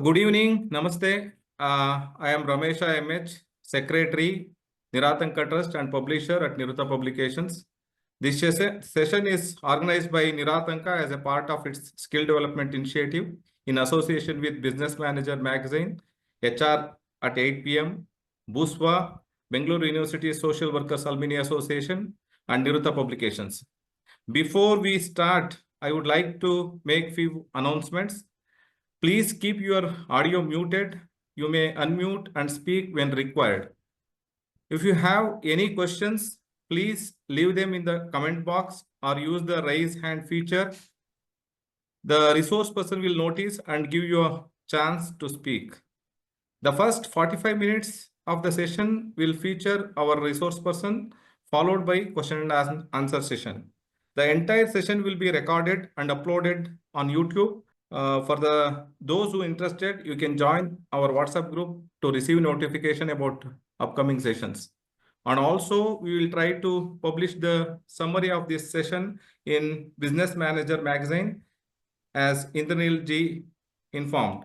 Good evening, Namaste. I am Ramesha MH, Secretary, NIRATHANKA Trust and Publisher at Nirutha Publications. This session is organized by NIRATHANKA as a part of its skill development initiative in association with Business Manager Magazine, HR at 8 p.m., BOSCH, Bangalore University Social Workers Alumni Association, and Nirutha Publications. Before we start, I would like to make few announcements. Please keep your audio muted. You may unmute and speak when required. If you have any questions, please leave them in the comment box or use the raise hand feature. The resource person will notice and give you a chance to speak. The first 45 minutes of the session will feature our resource person, followed by question and answer session. The entire session will be recorded and uploaded on YouTube. For those who interested, you can join our WhatsApp group to receive notification about upcoming sessions. And also, we will try to publish the summary of this session in Business Manager Magazine as Indranil Ji informed.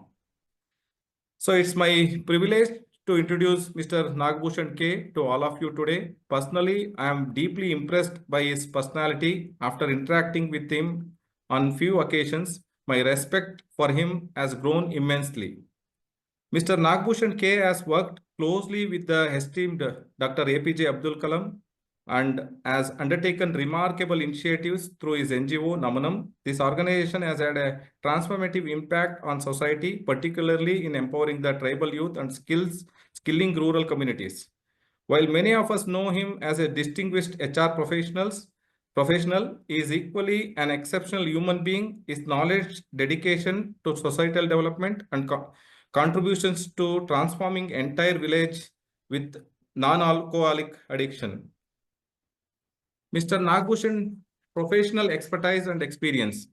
So it's my privilege to introduce Mr. Nagabhushana K to all of you today. Personally, I am deeply impressed by his personality after interacting with him on few occasions. My respect for him has grown immensely. Mr. Nagabhushana K has worked closely with the esteemed Dr. APJ Abdul Kalam and has undertaken remarkable initiatives through his NGO Namanam. This organization has had a transformative impact on society, particularly in empowering the tribal youth and skilling rural communities. While many of us know him as a distinguished HR professional, he is equally an exceptional human being. His knowledge, dedication to societal development and contributions to transforming entire village with non-alcoholic addiction. Mr. Nagabhushana, professional expertise and experience.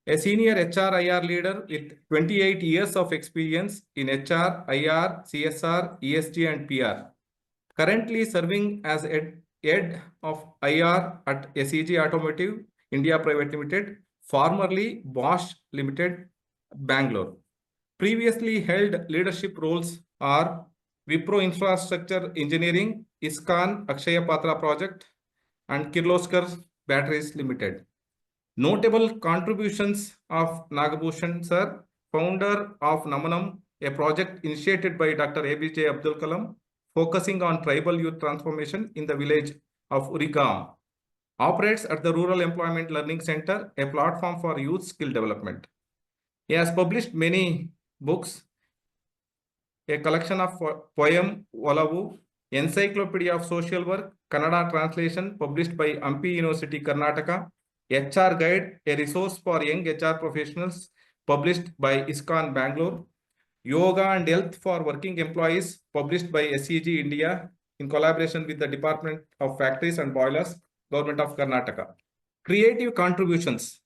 A senior HR IR leader with 28 years of experience in HR, IR, CSR, ESG and PR. Currently serving as head of IR at SEG Automotive India Private Limited, formerly BOSCH Limited, Bangalore. Previously held leadership roles are Wipro Infrastructure Engineering, ISKCON Akshaya Patra Project, and Kirloskar Batteries Limited. Notable contributions of Nagabhushana sir, founder of Namanam, a project initiated by Dr. APJ Abdul Kalam, focusing on tribal youth transformation in the village of Urigam. Operates at the Rural Employment Learning Center, a platform for youth skill development. He has published many books, a collection of poem Olavu, Encyclopedia of Social Work, Kannada translation published by Hampi University, Karnataka, HR Guide, a resource for young HR professionals published by ISKCON Bangalore, Yoga and Health for Working Employees published by SEG India in collaboration with the Department of Factories and Boilers, Government of Karnataka. Creative contributions.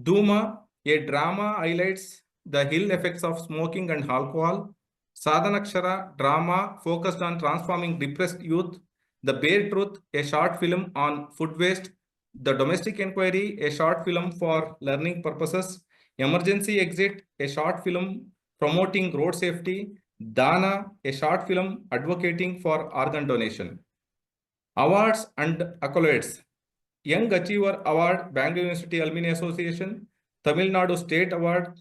Dhuma, a drama highlights the ill effects of smoking and alcohol. Sadhanakshara, drama focused on transforming depressed youth. The Bare Truth, a short film on food waste. The Domestic Enquiry, a short film for learning purposes. Emergency Exit, a short film promoting road safety. Dhaana, a short film advocating for organ donation. Awards and accolades. Young Achiever Award, Bangalore University Alumni Association. Tamil Nadu State Award,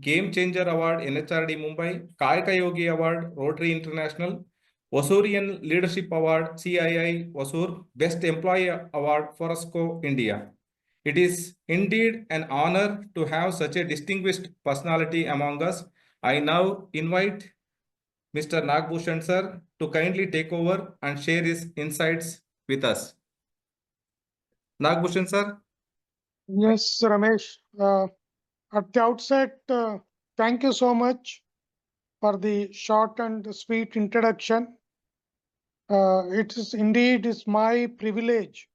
Game Changer Award, NHRD Mumbai. Kayaka Yogi Award, Rotary International. Osurian Leadership Award, CII Osur. Best Employee Award, Fosroc, India. It is indeed an honor to have such a distinguished personality among us. I now invite Mr. Nagabhushana sir to kindly take over and share his insights with us. Nagabhushana sir. Yes, Ramesh. At the outset, thank you so much for the short and sweet introduction. It is indeed my privilege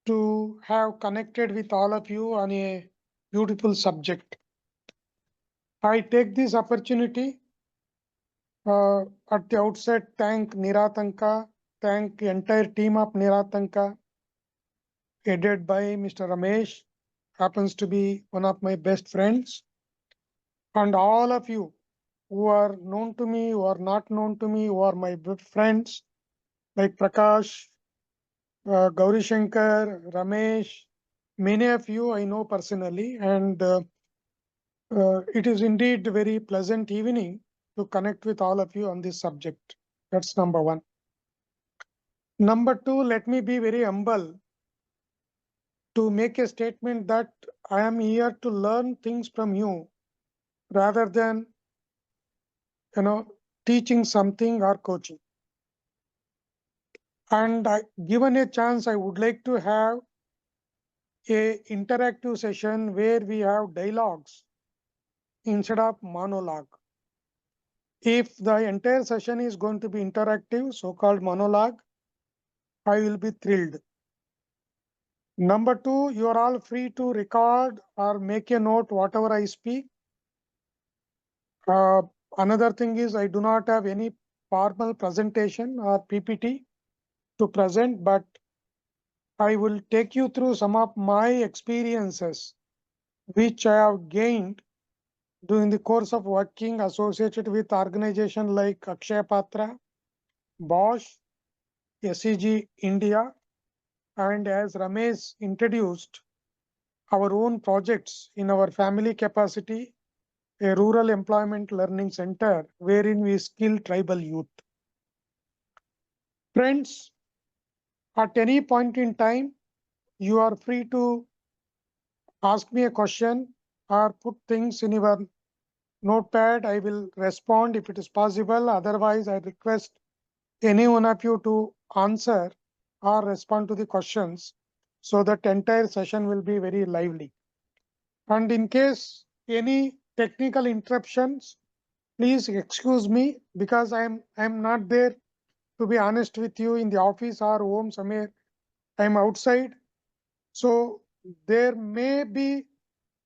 to have connected with all of you on a beautiful subject. I take this opportunity at the outset, thank NIRATHANKA, thank the entire team of NIRATHANKA, headed by Mr. Ramesh, happens to be one of my best friends. and all of you who are known to me, who are not known to me, who are my friends like Prakash, Gauri Shankar, Ramesh, many of you I know personally, and it is indeed a very pleasant evening to connect with all of you on this subject. That's number one. Number two, let me be very humble to make a statement that I am here to learn things from you rather than, you know, teaching something or coaching. And given a chance, I would like to have a interactive session where we have dialogues instead of monologue. If the entire session is going to be interactive, so-called monologue, I will be thrilled. Number two, you are all free to record or make a note whatever I speak. Another thing is I do not have any formal presentation or PPT to present, but I will take you through some of my experiences which I have gained during the course of working associated with organizations like Akshaya Patra, BOSCH, SEG India, and as Ramesh introduced, our own projects in our family capacity, a rural employment learning center wherein we skill tribal youth. Friends, at any point in time, you are free to ask me a question or put things in your notepad. I will respond if it is possible. Otherwise, I request any one of you to answer or respond to the questions so that entire session will be very lively. And in case any technical interruptions, please excuse me because I'm not there, to be honest with you, in the office or home somewhere. I'm outside. So there may be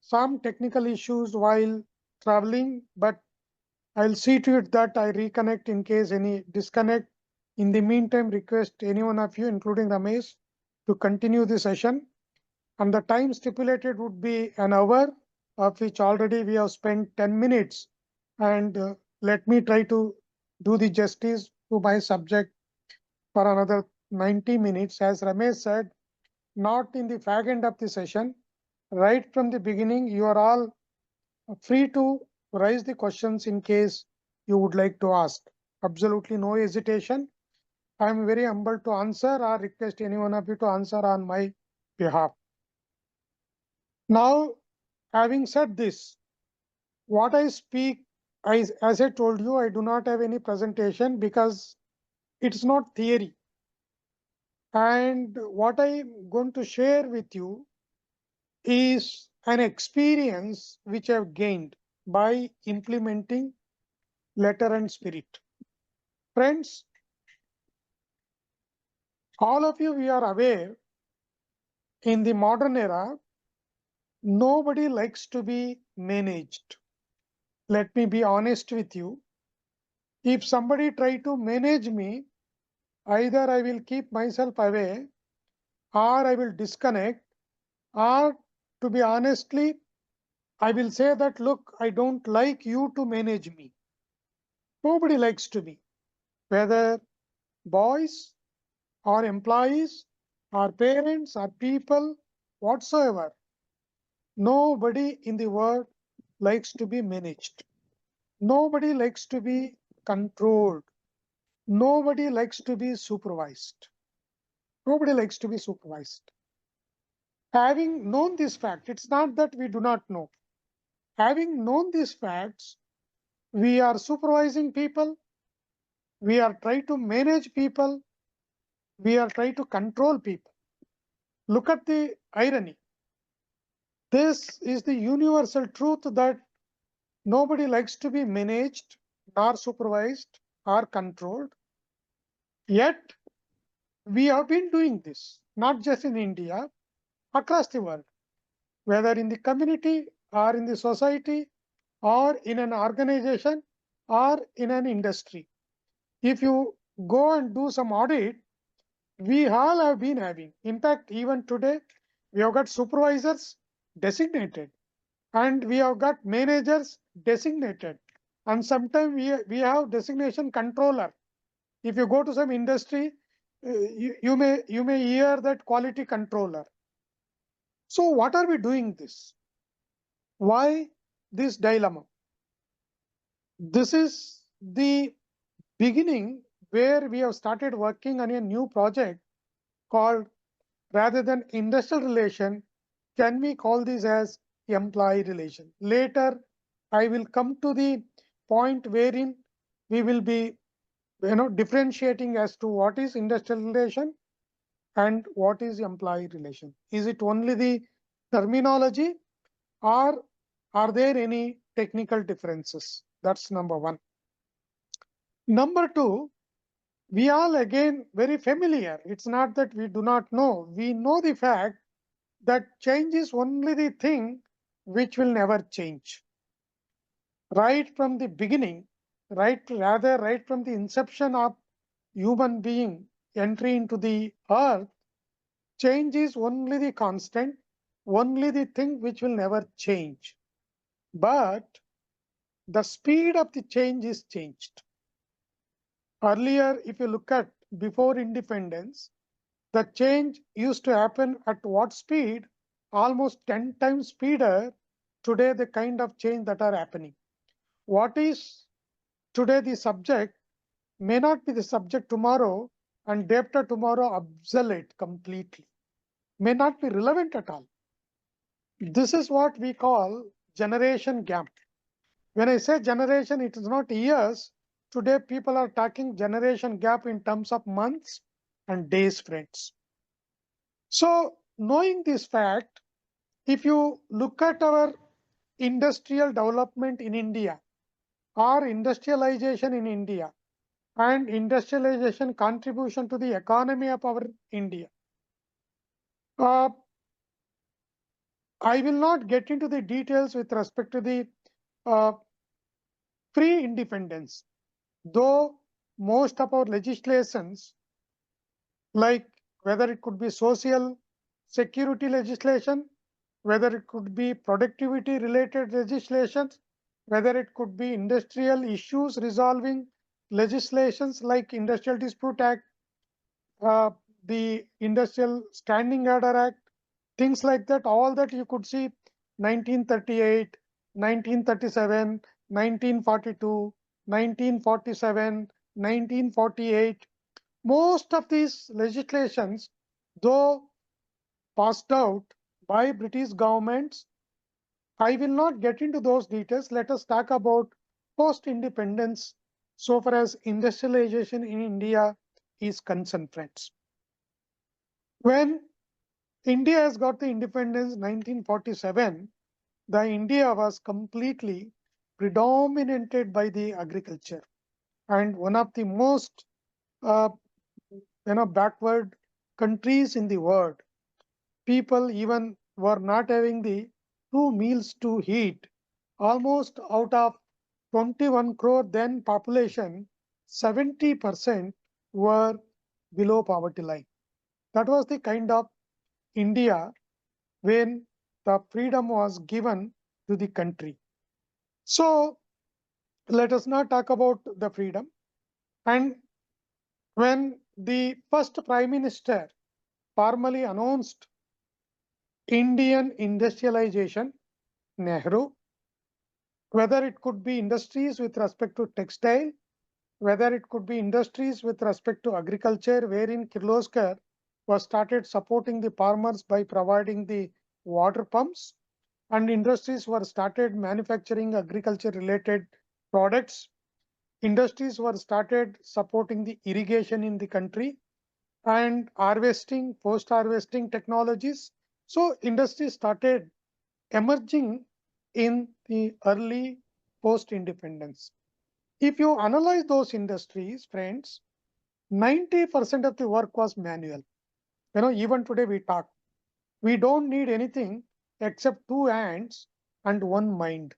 some technical issues while traveling, but I'll see to it that I reconnect in case any disconnect. In the meantime, request any one of you, including Ramesh, to continue the session. And the time stipulated would be an hour, of which already we have spent 10 minutes. And let me try to do the justice to my subject for another 90 minutes. As Ramesh said, not in the fag end of the session. Right from the beginning, you are all free to raise the questions in case you would like to ask. Absolutely no hesitation. I am very humble to answer or request any one of you to answer on my behalf. Now, having said this, what I speak, as I told you, I do not have any presentation because it's not theory. And what I'm going to share with you is an experience which I've gained by implementing letter and spirit. Friends, all of you, we are aware in the modern era, nobody likes to be managed. Let me be honest with you. If somebody try to manage me, either I will keep myself away or I will disconnect, or to be honestly, I will say that, look, I don't like you to manage me. Nobody likes to be, whether boys or employees or parents or people whatsoever. Nobody in the world likes to be managed. Nobody likes to be controlled. Nobody likes to be supervised. Nobody likes to be supervised. Having known this fact, it's not that we do not know. Having known these facts, we are supervising people, we are trying to manage people, we are trying to control people. Look at the irony. This is the universal truth that nobody likes to be managed, nor supervised, or controlled. Yet, we have been doing this, not just in India, across the world, whether in the community or in the society or in an organization or in an industry. If you go and do some audit, we all have been having. In fact, even today, we have got supervisors designated and we have got managers designated, and sometimes we have designation controller. If you go to some industry, you may hear that quality controller. So what are we doing this? Why this dilemma? This is the beginning where we have started working on a new project called, rather than industrial relation, can we call this as employee relation? Later, I will come to the point wherein we will be differentiating as to what is industrial relation and what is employee relation. Is it only the terminology, or are there any technical differences? That's number one. Number two, we all again very familiar. It's not that we do not know. We know the fact that change is only the thing which will never change. Right from the beginning, right from the inception of human being entry into the earth, change is only the constant, only the thing which will never change. But the speed of the change is changed. Earlier, if you look at before independence, the change used to happen at what speed? Almost 10 times speeder. Today, the kind of change that are happening. What is today the subject may not be the subject tomorrow, and day after tomorrow obsolete completely, may not be relevant at all. This is what we call generation gap. When I say generation, it is not years. Today, people are talking generation gap in terms of months and days, friends. So, knowing this fact, if you look at our industrial development in India or industrialization in India and industrialization contribution to the economy of our India, uh, I will not get into the details with respect to the uh, pre-independence, though most of our legislations, like whether it could be social security legislation, whether it could be productivity related legislations, whether it could be industrial issues resolving legislations like Industrial Dispute Act, uh, the Industrial Standing Order Act, things like that, all that you could see 1938, 1937, 1942, 1947, 1948. Most of these legislations, though passed out by British governments, I will not get into those details. Let us talk about post-independence so far as industrialization in India is concerned, friends. When India has got the independence 1947, the India was completely predominated by the agriculture, and one of the most uh, backward countries in the world. People even were not having the 2 meals to eat. Almost out of 21 crore then population, 70% were below poverty line. That was the kind of India when the freedom was given to the country. So let us not talk about the freedom. And when the first Prime Minister formally announced Indian industrialization, Nehru, whether it could be industries with respect to textile, whether it could be industries with respect to agriculture, wherein Kirloskar was started supporting the farmers by providing the water pumps, and industries were started manufacturing agriculture related products. Industries were started supporting the irrigation in the country and harvesting, post harvesting technologies. So industries started emerging in the early post independence. If you analyze those industries, friends, 90% of the work was manual. Even today we talk, we don't need anything except two hands and one mind.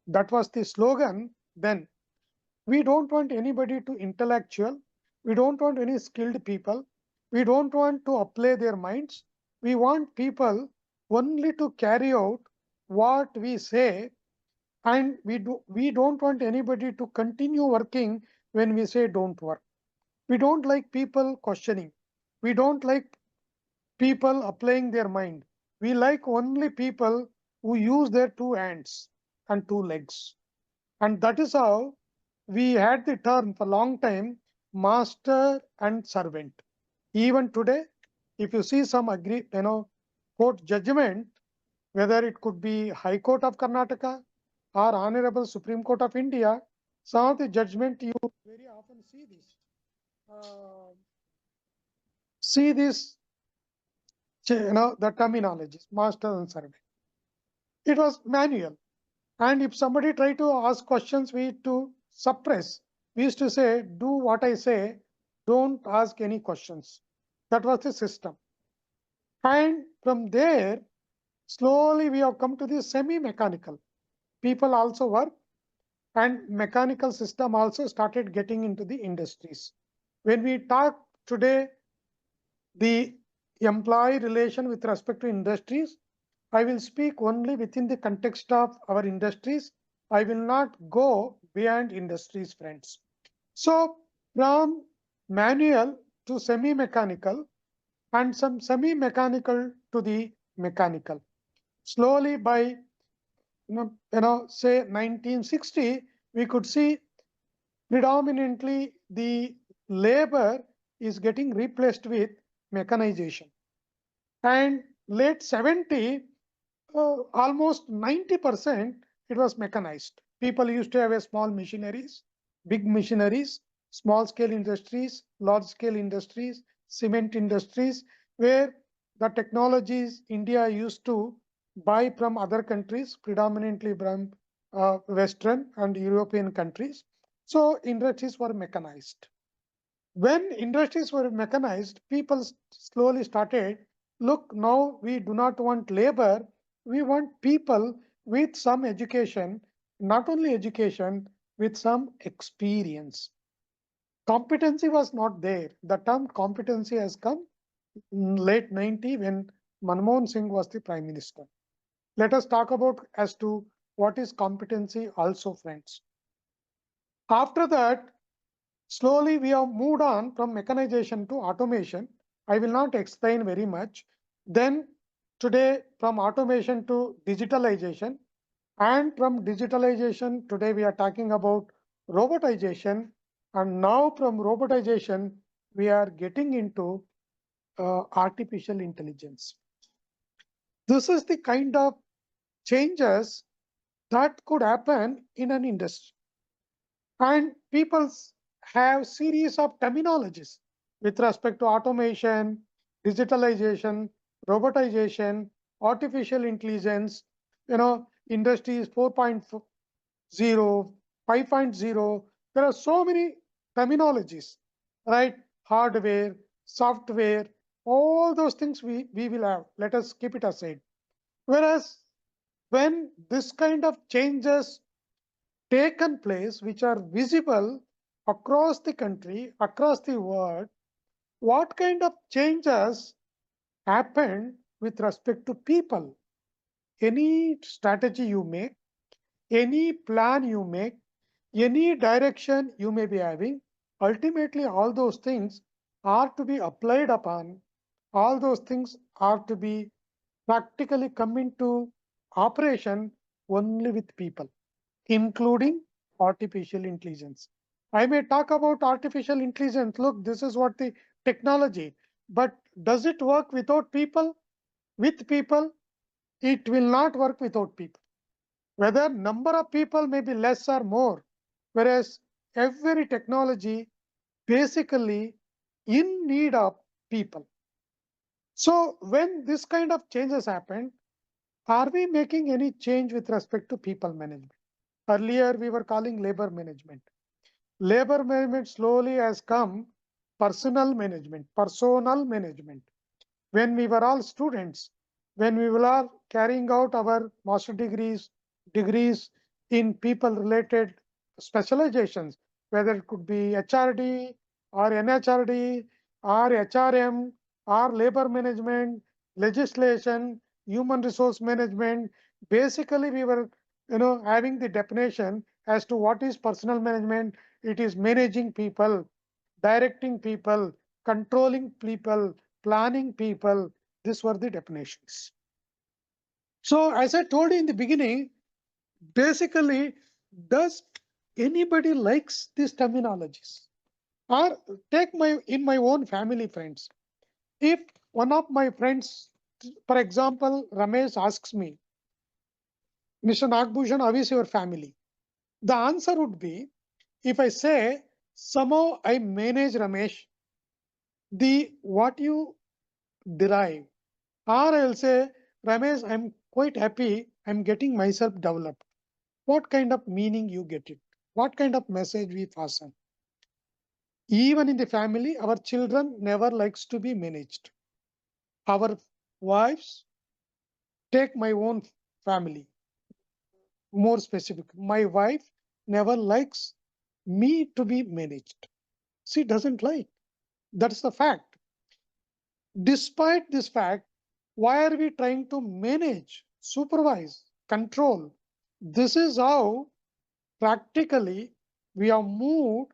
That was the slogan then. We don't want anybody to intellectual. We don't want any skilled people. We don't want to apply their minds. We want people only to carry out what we say And we don't want anybody to continue working when we say don't work. We don't like people questioning. We don't like people applying their mind. We like only people who use their two hands and two legs. And that is how we had the term for a long time, master and servant. Even today, if you see some court judgment, whether it could be High Court of Karnataka or Honorable Supreme Court of India, some of the judgment you very often see this. See this, the terminologies, master and servant. It was manual. And if somebody tried to ask questions, we had to suppress. We used to say, do what I say, don't ask any questions. That was the system. And from there, slowly we have come to the semi-mechanical. People also work, and mechanical system also started getting into the industries. When we talk today, the employee relation with respect to industries, I will speak only within the context of our industries. I will not go beyond industries, friends. So from manual to semi-mechanical and some semi-mechanical to the mechanical. Slowly by say 1960, we could see predominantly the labor is getting replaced with mechanization. And late 70, almost 90% it was mechanized. People used to have a small machineries, big machineries, small scale industries, large scale industries, cement industries, where the technologies India used to buy from other countries, predominantly from Western and European countries. So industries were mechanized. When industries were mechanized, people slowly started, look, now we do not want labor, we want people with some education, not only education, with some experience. Competency was not there. The term competency has come in late 90 when Manmohan Singh was the prime minister. Let us talk about as to what is competency also, friends. After that, slowly, we have moved on from mechanization to automation. I will not explain very much. Then, today, from automation to digitalization, and from digitalization, today we are talking about robotization. And now, from robotization, we are getting into artificial intelligence. This is the kind of changes that could happen in an industry. And people have series of terminologies with respect to automation, digitalization, robotization, artificial intelligence, industries 4.0, 5.0. There are so many terminologies, right? Hardware, software, all those things we will have. Let us keep it aside. Whereas when this kind of changes taken place, which are visible across the country, across the world, what kind of changes happen with respect to people? Any strategy you make, any plan you make, any direction you may be having, ultimately all those things are to be applied upon, all those things are to be practically come into operation only with people, including artificial intelligence. I may talk about artificial intelligence. Look, this is what the technology, but does it work without people? With people, it will not work without people. Whether number of people may be less or more, whereas every technology basically in need of people. So when this kind of changes happen, are we making any change with respect to people management? Earlier, we were calling labor management. Labor management slowly has come personal management. When we were all students, when we were all carrying out our master degrees in people related specializations, whether it could be HRD or NHRD or HRM or labor management, legislation, human resource management. Basically, we were having the definition as to what is personal management. It is managing people, directing people, controlling people, planning people. These were the definitions. So as I told you in the beginning, basically, does anybody likes these terminologies? Or take my own family, friends. If one of my friends, for example, Ramesh asks me, Mr. Nagbhushan, how is your family? The answer would be, if I say somehow I manage Ramesh, the what you derive, or I'll say Ramesh, I'm quite happy, I'm getting myself developed. What kind of meaning you get it? What kind of message we fasten? Even in the family, our children never likes to be managed. Our wives, take my own family, more specific. My wife never likes me to be managed. She doesn't like. That's the fact. Despite this fact, why are we trying to manage, supervise, control? This is how practically we have moved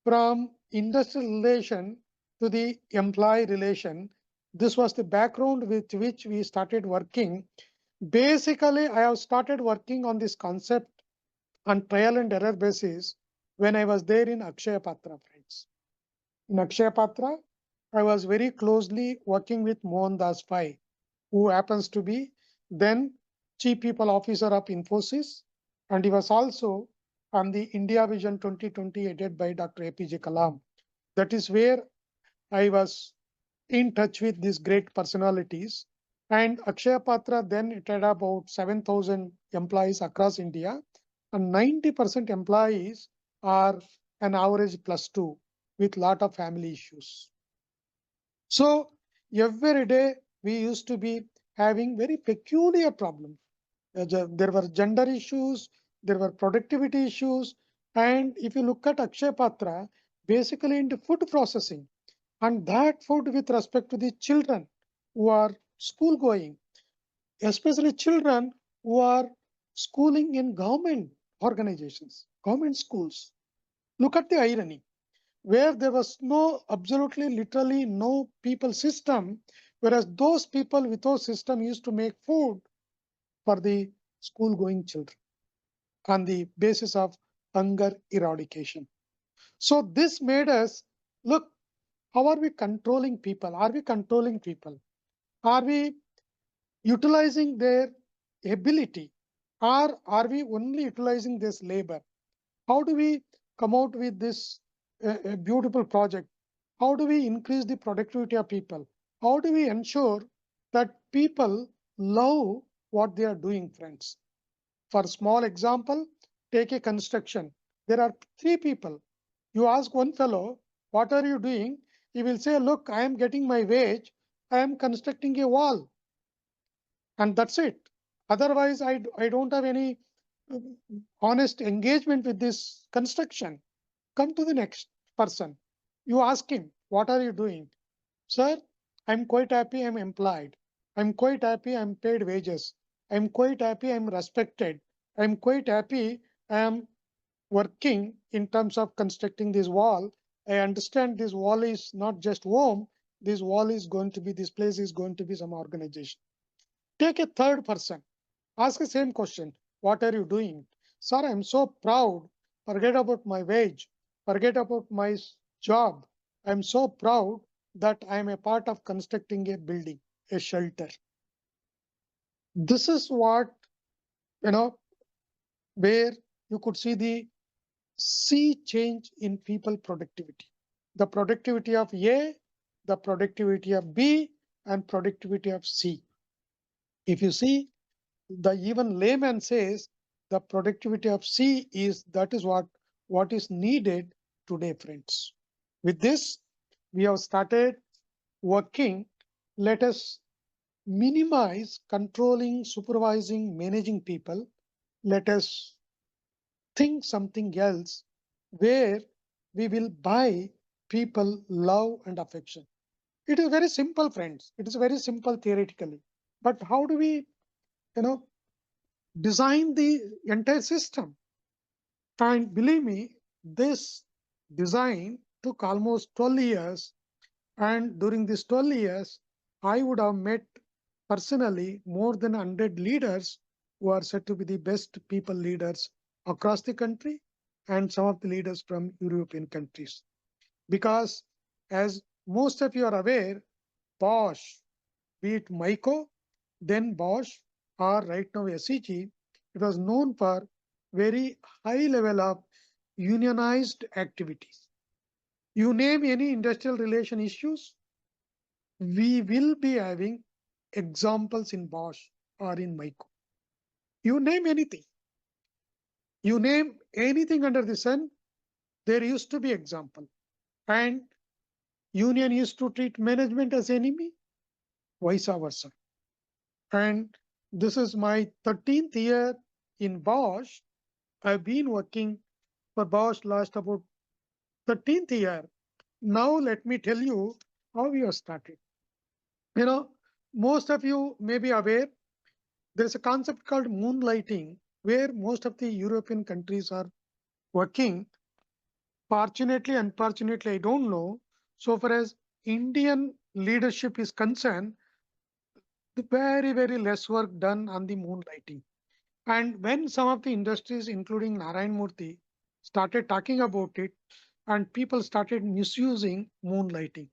from industrial relation to the employee relation. This was the background with which we started working. Basically, I have started working on this concept on trial and error basis when I was there in Akshaya Patra, friends. In Akshaya Patra, I was very closely working with Mohandas Pai, who happens to be then Chief People Officer of Infosys, and he was also on the India Vision 2020 headed by Dr. APJ Kalam. That is where I was in touch with these great personalities. And Akshaya Patra then it had about 7,000 employees across India, and 90% employees are an average +2 with lot of family issues. So every day we used to be having very peculiar problems. There were gender issues, there were productivity issues, and if you look at Akshaya Patra, basically into food processing, and that food with respect to the children who are school going, especially children who are schooling in government organizations, government schools. Look at the irony, where there was no, absolutely literally no people system, whereas those people without system used to make food for the school going children on the basis of hunger eradication. So this made us look, how are we controlling people? Are we controlling people? Are we utilizing their ability? Or are we only utilizing this labor? How do we come out with this beautiful project? How do we increase the productivity of people? How do we ensure that people love what they are doing, friends? For small example, take a construction. There are three people. You ask one fellow, what are you doing? He will say, look, I am getting my wage. I am constructing a wall. And that's it. Otherwise, I don't have any uh, honest engagement with this construction. Come to the next person. You ask him, what are you doing? Sir, I'm quite happy I'm employed. I'm quite happy I'm paid wages. I'm quite happy I'm respected. I'm quite happy I'm working in terms of constructing this wall. I understand this wall is not just home. This wall is going to be, this place is going to be some organization. Take a third person. Ask the same question. What are you doing? Sir, I'm so proud. Forget about my wage. Forget about my job. I'm so proud that I'm a part of constructing a building, a shelter. This is what, you know, where you could see the sea change in people productivity. The productivity of A, the productivity of B, and productivity of C. If you see, the even layman says the productivity of C is, that is what is needed today, friends. With this, we have started working. Let us minimize controlling, supervising, managing people. Let us think something else where we will buy people love and affection. It is very simple, friends. It is very simple theoretically. But how do we, you know, design the entire system. And believe me, this design took almost 12 years. And during these 12 years, I would have met personally more than 100 leaders who are said to be the best people leaders across the country and some of the leaders from European countries. Because, as most of you are aware, Bosch, be it Myco, then Bosch, or right now SEG, it was known for very high level of unionized activities. You name any industrial relation issues, we will be having examples in Bosch or in Myco. You name anything. You name anything under the sun, there used to be example. And union used to treat management as enemy, vice versa. And this is my 13th year in Bosch. I've been working for Bosch last about 13th year. Now let me tell you how we have started. You know, most of you may be aware there's a concept called moonlighting where most of the European countries are working. Fortunately, unfortunately, I don't know. So far as Indian leadership is concerned, the very less work done on the moonlighting. And when some of the industries, including Narayan Murthy, started talking about it, and people started misusing moonlighting,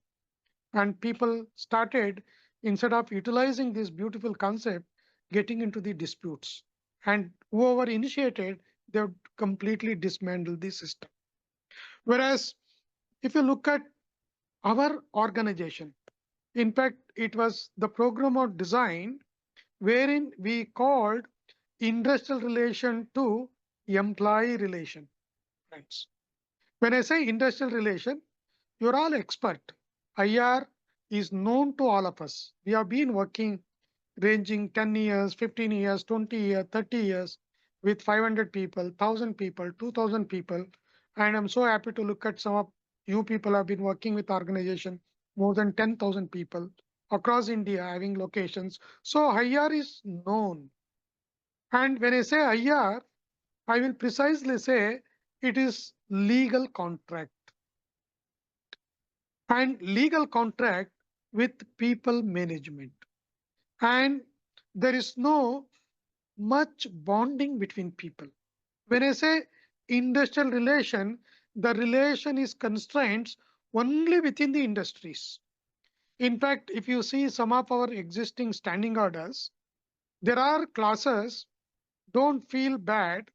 and people started, instead of utilizing this beautiful concept, getting into the disputes. And whoever initiated, they would completely dismantle the system. Whereas, if you look at our organization, in fact, it was the program of design wherein we called industrial relation to employee relation. Friends, when I say industrial relation, you're all expert. IR is known to all of us. We have been working ranging 10 years, 15 years, 20 years, 30 years with 500 people, 1,000 people, 2,000 people. And I'm so happy to look at some of you people have been working with organization more than 10,000 people across India having locations. So IR is known. And when I say IR, I will precisely say it is legal contract, and legal contract with people management. And there is no much bonding between people. When I say industrial relation, the relation is constrained only within the industries. In fact, if you see some of our existing standing orders, there are clauses, don't feel bad,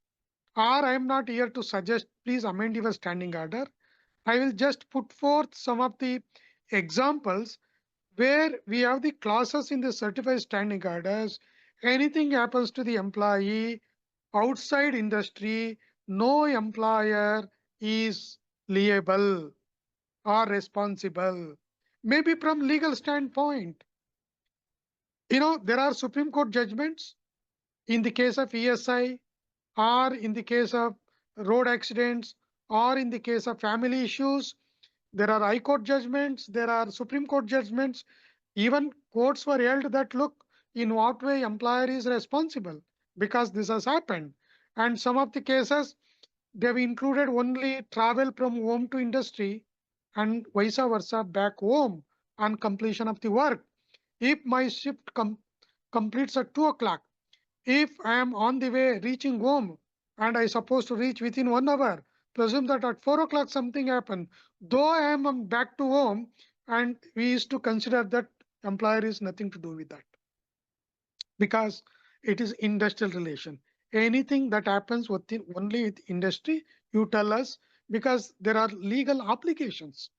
or I am not here to suggest please amend your standing order. I will just put forth some of the examples where we have the clauses in the certified standing orders. Anything happens to the employee outside industry, no employer is liable or responsible. Maybe from legal standpoint, there are Supreme Court judgments in the case of ESI, or in the case of road accidents, or in the case of family issues. There are High Court judgments, there are Supreme Court judgments. Even courts were held that look, in what way employer is responsible, because this has happened. And some of the cases, they've included only travel from home to industry and vice versa back home on completion of the work. If my shift completes at 2 o'clock, if I am on the way reaching home and I supposed to reach within 1 hour, presume that at 4 o'clock something happened. Though I am back to home, and we used to consider that employer is nothing to do with that, because it is industrial relation. Anything that happens within only with industry, you tell us, because there are legal obligations.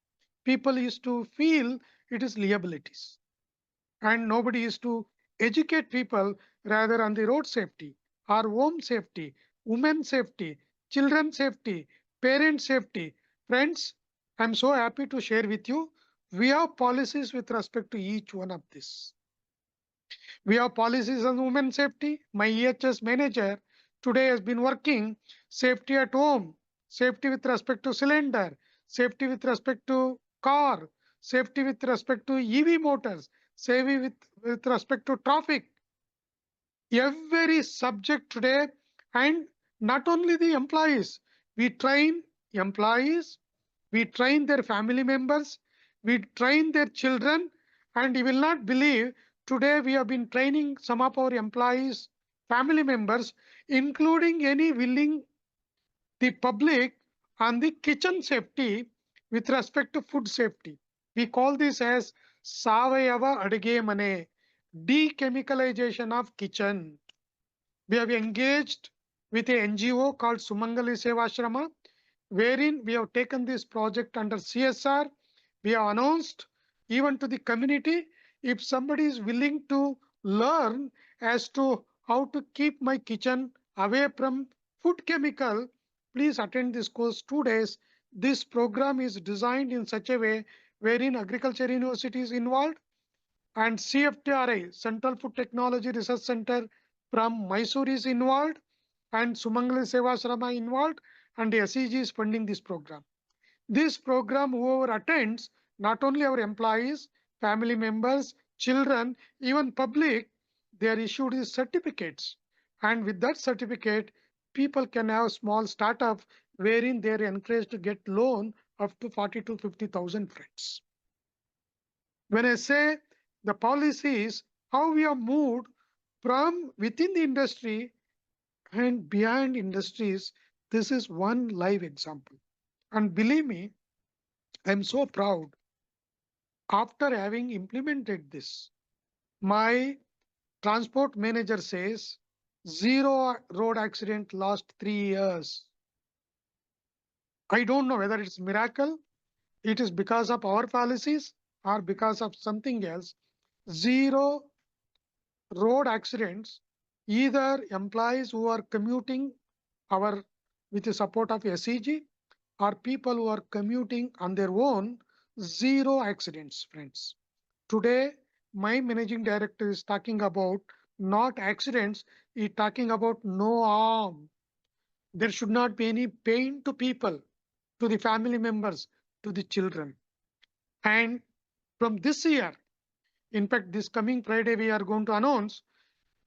People used to feel it is liabilities, and nobody is to educate people rather on the road safety, our home safety, women safety, children safety, parent safety. Friends, I'm so happy to share with you, we have policies with respect to each one of this. We have policies on women safety. My EHS manager today has been working safety at home, safety with respect to cylinder, safety with respect to car, safety with respect to EV motors, safety with respect to traffic. every subject today. And not only the employees, we train employees, we train their family members, we train their children. And you will not believe, today we have been training some of our employees, family members, including any willing the public on the kitchen safety with respect to food safety. We call this as Savayava Adige Mane, dechemicalization of kitchen. We have engaged with a NGO called Sumangali Sevashrama, wherein we have taken this project under CSR. We have announced even to the community, if somebody is willing to learn as to how to keep my kitchen away from food chemical, please attend this course 2 days. This program is designed in such a way wherein agriculture university is involved and CFTRI, Central Food Technology Research Center from Mysore is involved, and Sumangali Sevashrama involved, and SEG is funding this program. This program, whoever attends, not only our employees, family members, children, even public, they are issued these certificates. And with that certificate, people can have small startup wherein they are encouraged to get loan up to 40 to 50,000 friends. When I say the policies, how we have moved from within the industry and beyond industries, this is one live example. And believe me, I'm so proud after having implemented this. My transport manager says zero road accident last 3 years. I don't know whether it's miracle, it is because of our policies or because of something else. Zero road accidents, either employees who are commuting our with the support of SEG or people who are commuting on their own, zero accidents, friends. Today, my managing director is talking about not accidents, he's talking about no harm. There should not be any pain to people, to the family members, to the children. And from this year, in fact, this coming Friday, we are going to announce.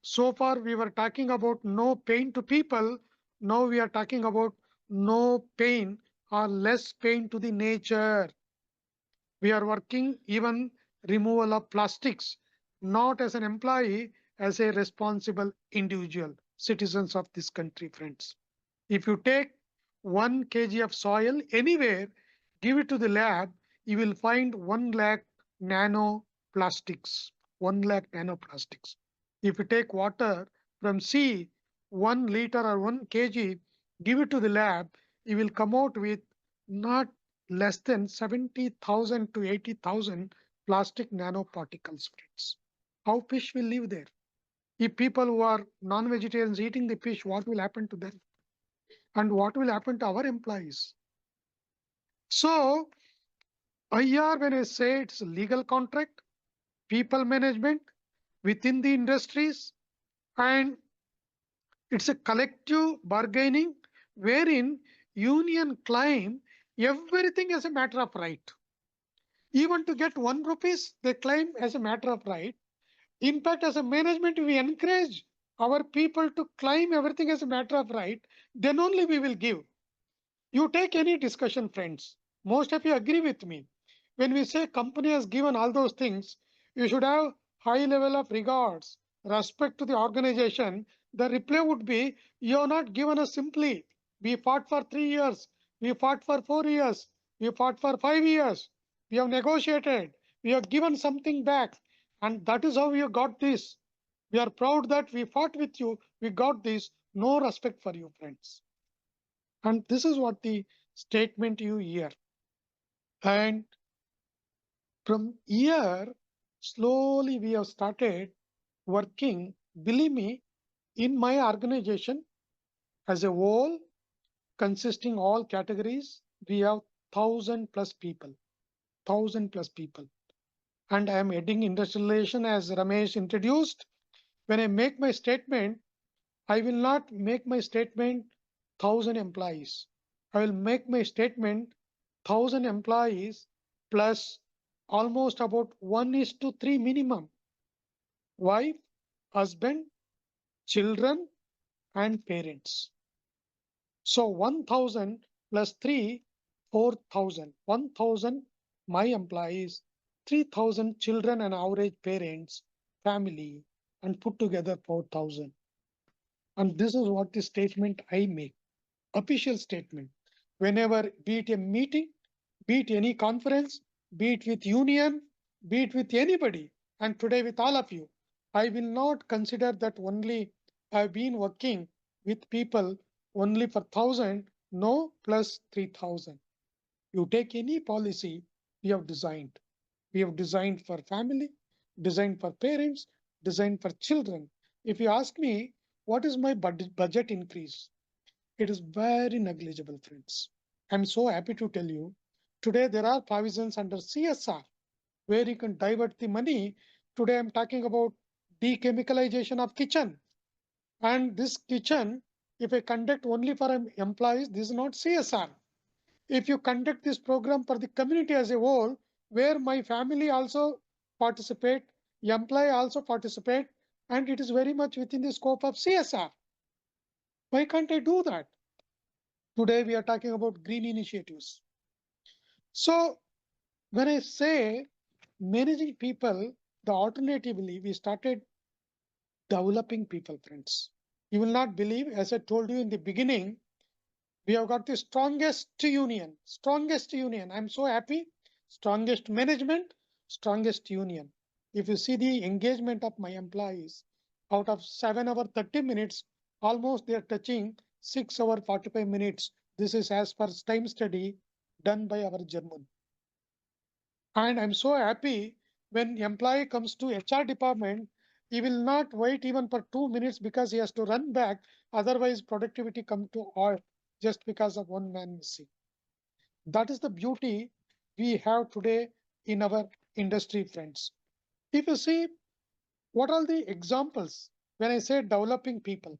So far, we were talking about no pain to people. Now we are talking about no pain or less pain to the nature. We are working even removal of plastics, not as an employee, as a responsible individual, citizens of this country, friends. If you take 1 kg of soil anywhere, give it to the lab, you will find 1 lakh nanoplastics. 1 lakh nanoplastics. If you take water from sea, 1 liter or 1 kg, give it to the lab, you will come out with not less than 70,000 to 80,000 plastic nanoparticles. Friends. How fish will live there? If people who are non-vegetarians eating the fish, what will happen to them? And what will happen to our employees? So, IR, when I say it's a legal contract, people management within the industries, and it's a collective bargaining wherein union claim everything as a matter of right. Even to get 1 rupees, they claim as a matter of right. In fact, as a management, we encourage our people to claim everything as a matter of right. Then only we will give. You take any discussion, friends. Most of you agree with me. When we say company has given all those things, you should have high level of regards, respect to the organization. The reply would be, you have not given us simply. We fought for 3 years. We fought for 4 years. We fought for 5 years. We have negotiated. We have given something back. And that is how we have got this. We are proud that we fought with you. We got this. No respect for you, friends. And this is what the statement you hear. And from here, slowly we have started working. Believe me, in my organization as a whole, consisting all categories, we have 1,000 plus people. 1,000 plus people. And I am heading industrial relation as Ramesh introduced. When I make my statement, I will not make my statement 1,000 employees. I will make my statement 1,000 employees plus almost about 1:3 minimum. Wife, husband, children and parents. So 1000 plus 3, 4000. 1000 my employees, 3000 children and average parents, family, and put together 4000. And this is what the statement I make, official statement. Whenever, be it a meeting, be it any conference, be it with union, be it with anybody, and today with all of you, I will not consider that only I've been working with people only for 1000, no, plus 3000. You take any policy we have designed. We have designed for family, designed for parents, designed for children. If you ask me, what is my budget increase? It is very negligible, friends. I'm so happy to tell you today there are provisions under CSR where you can divert the money. Today I'm talking about dechemicalization of kitchen. And this kitchen, if I conduct only for employees, this is not CSR. If you conduct this program for the community as a whole, where my family also participate, employee also participate, and it is very much within the scope of CSR. Why can't I do that? Today we are talking about green initiatives. So when I say managing people, the alternatively we started developing people, friends. You will not believe, as I told you in the beginning, we have got the strongest union. Strongest union. I'm so happy. Strongest management, strongest union. If you see the engagement of my employees, out of 7 hours 30 minutes, almost they are touching 6 hours 45 minutes. This is as per time study done by our German. And I'm so happy when employee comes to HR department, he will not wait even for 2 minutes because he has to run back. Otherwise, productivity come to halt just because of one man missing. That is the beauty we have today in our industry, friends. If you see what are the examples when I say developing people,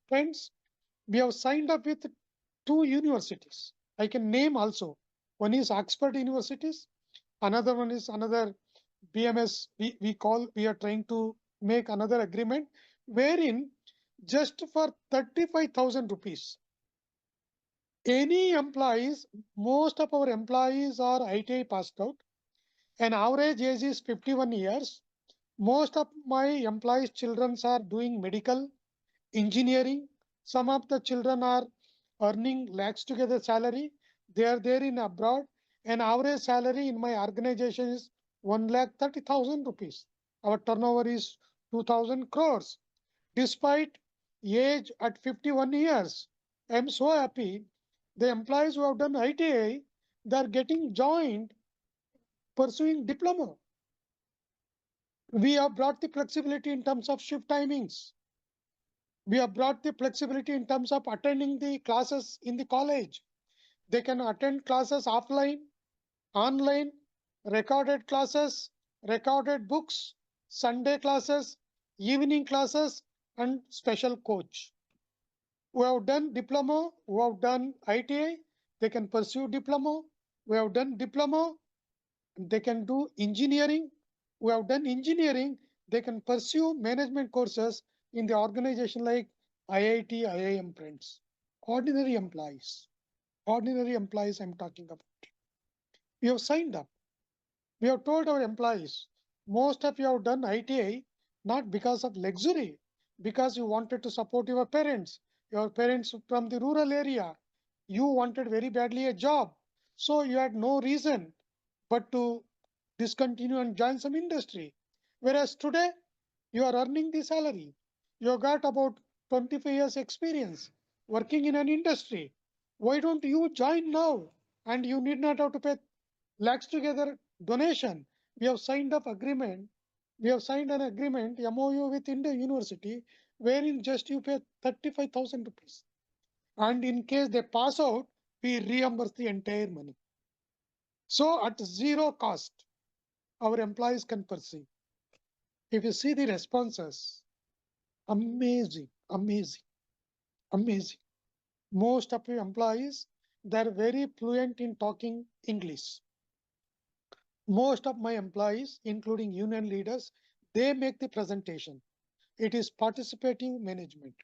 friends, we have signed up with 2 universities. I can name also. One is Oxford Universities. Another one is another BMS. We are trying to make another agreement wherein just for 35,000 rupees, any employees, most of our employees are ITI passed out, and average age is 51 years. Most of my employees' children are doing medical, engineering. Some of the children are earning lakhs together salary. They are there in abroad. And average salary in my organization is 1,30,000 rupees. Our turnover is 2,000 crores. Despite age at 51 years, I am so happy. The employees who have done ITI, they are getting joined pursuing diploma. We have brought the flexibility in terms of shift timings. We have brought the flexibility in terms of attending the classes in the college. They can attend classes offline, online, recorded classes, recorded books, Sunday classes, evening classes, and special coach. Who have done diploma, who have done ITI, they can pursue diploma. Who have done diploma, they can do engineering. Who have done engineering, they can pursue management courses in the organization like IIT, IIM, friends. Ordinary employees. Ordinary employees I'm talking about. We have signed up. We have told our employees, most of you have done ITI not because of luxury, because you wanted to support your parents from the rural area. You wanted very badly a job. So you had no reason but to discontinue and join some industry. Whereas today, you are earning the salary. You got about 25 years experience working in an industry. Why don't you join now? And you need not have to pay lakhs together donation. We have signed up agreement. We have signed an agreement, MOU with Indian University, wherein just you pay 35,000 rupees. And in case they pass out, we reimburse the entire money. So at zero cost, our employees can pursue. If you see the responses, amazing, amazing, amazing. Most of your employees, they're very fluent in talking English. Most of my employees, including union leaders, they make the presentation. it is participating management.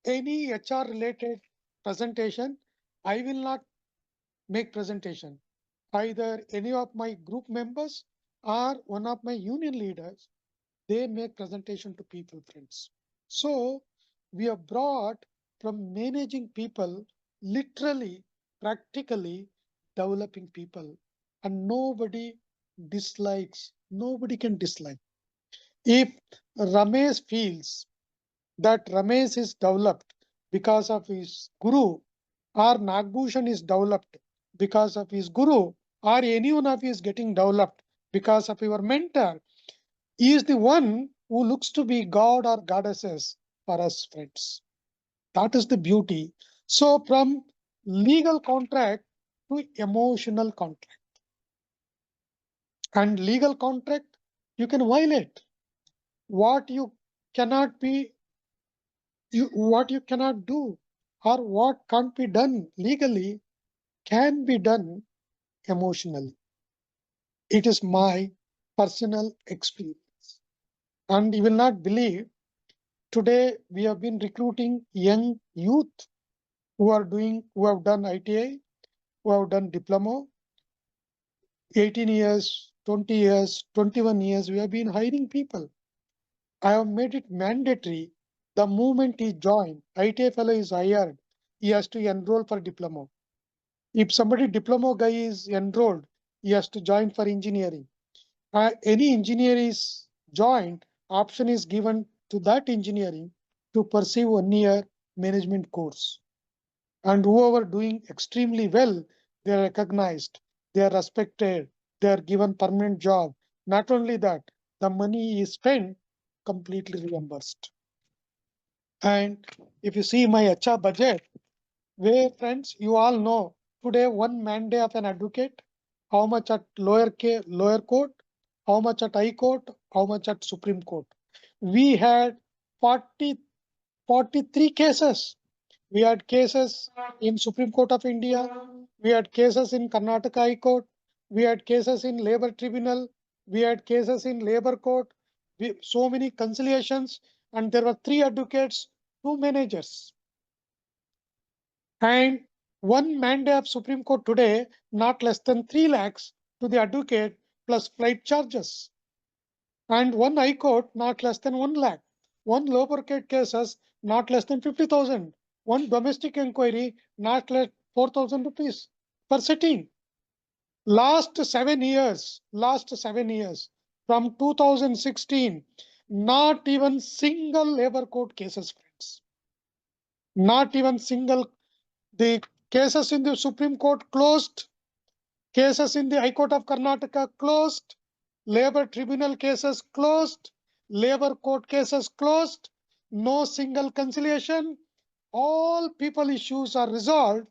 Any HR related presentation, I will not make presentation. Either any of my group members or one of my union leaders, they make presentation to people, friends. So we have brought from managing people, literally, practically developing people, and nobody dislikes, nobody can dislike. If Ramesh feels that Ramesh is developed because of his guru, or Nagbhushan is developed because of his guru, or any one of you is getting developed because of your mentor, he is the one who looks to be God or goddesses for us, friends. That is the beauty. So, from legal contract to emotional contract, and legal contract, you can violate what you cannot be, what you cannot do, or what can't be done legally can be done emotionally. It is my personal experience. And you will not believe, today we have been recruiting young youth who have done ITI, who have done diploma, 18 years, 20 years, 21 years, we have been hiring people. I have made it mandatory. The moment he joined, ITI fellow is hired, he has to enroll for diploma. If somebody diploma guy is enrolled, he has to join for engineering. Any engineer is joined, option is given to that engineering to pursue 1 year management course. And whoever doing extremely well, they are recognized, they are respected, they are given permanent job. Not only that, the money is spent completely reimbursed. And if you see my HR budget, where, friends, you all know today one man day of an advocate, how much at lower court, how much at high court, how much at Supreme Court. We had 40, 43 cases. We had cases in Supreme Court of India. We had cases in Karnataka High Court. We had cases in Labor Tribunal. We had cases in Labor Court. So many conciliations, and there were 3 advocates, 2 managers. And one mandate of Supreme Court today, not less than 3 lakhs to the advocate plus flight charges. And one High Court, not less than 1 lakh. One lower court cases, not less than 50,000. One domestic inquiry, not less 4,000 rupees per sitting. Last 7 years, from 2016, not even single labor court cases, friends. Not even single. The cases in the Supreme Court closed. Cases in the High Court of Karnataka closed. Labor Tribunal cases closed. Labor Court cases closed. No single conciliation. All people issues are resolved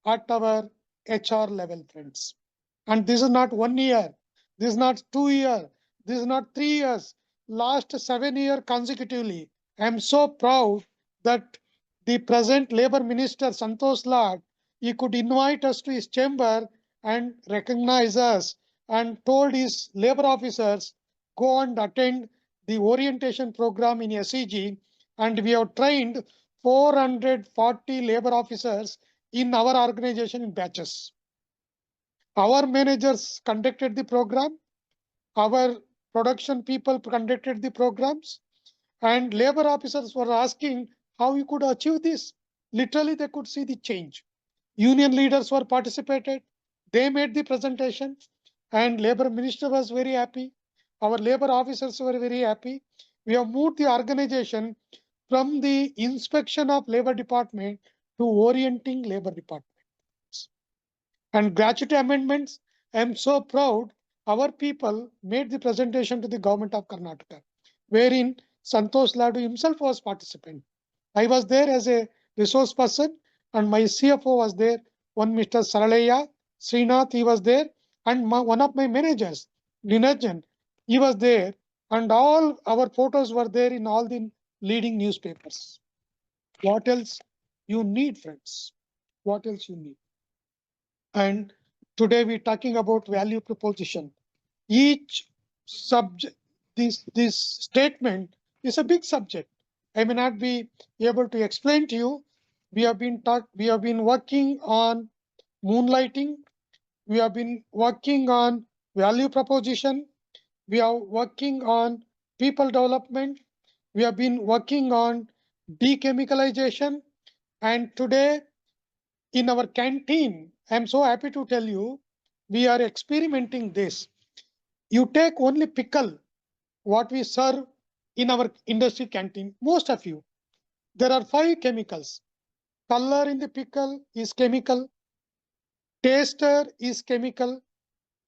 at our HR level, friends. And this is not 1 year. This is not 2 years. This is not 3 years. Last 7 years consecutively. I am so proud that the present Labour Minister Santosh Lad, he could invite us to his chamber and recognize us, and told his labor officers, go and attend the orientation program in SEG, and we have trained 440 labor officers in our organization in batches. Our managers conducted the program, our production people conducted the programs, and labor officers were asking how you could achieve this. Literally, they could see the change. Union leaders were participated. They made the presentation, and labor minister was very happy. Our labor officers were very happy. We have moved the organization from the inspection of labor department to orienting labor department. And gratuity amendments, I am so proud our people made the presentation to the government of Karnataka, wherein Santosh Ladu himself was participant. I was there as a resource person, and my CFO was there. One Mr. Saraleya, Srinath, he was there, and one of my managers, Ninarjan, he was there, and all our photos were there in all the leading newspapers. What else you need, friends? What else you need? And today we're talking about value proposition. Each subject, this statement It's a big subject. I may not be able to explain to you. We have been working on moonlighting. We have been working on value proposition. We are working on people development. We have been working on dechemicalization. And today in our canteen, I'm so happy to tell you, we are experimenting this. You take only pickle, what we serve in our industry canteen, most of you. There are 5 chemicals. Color in the pickle is chemical. Taster is chemical.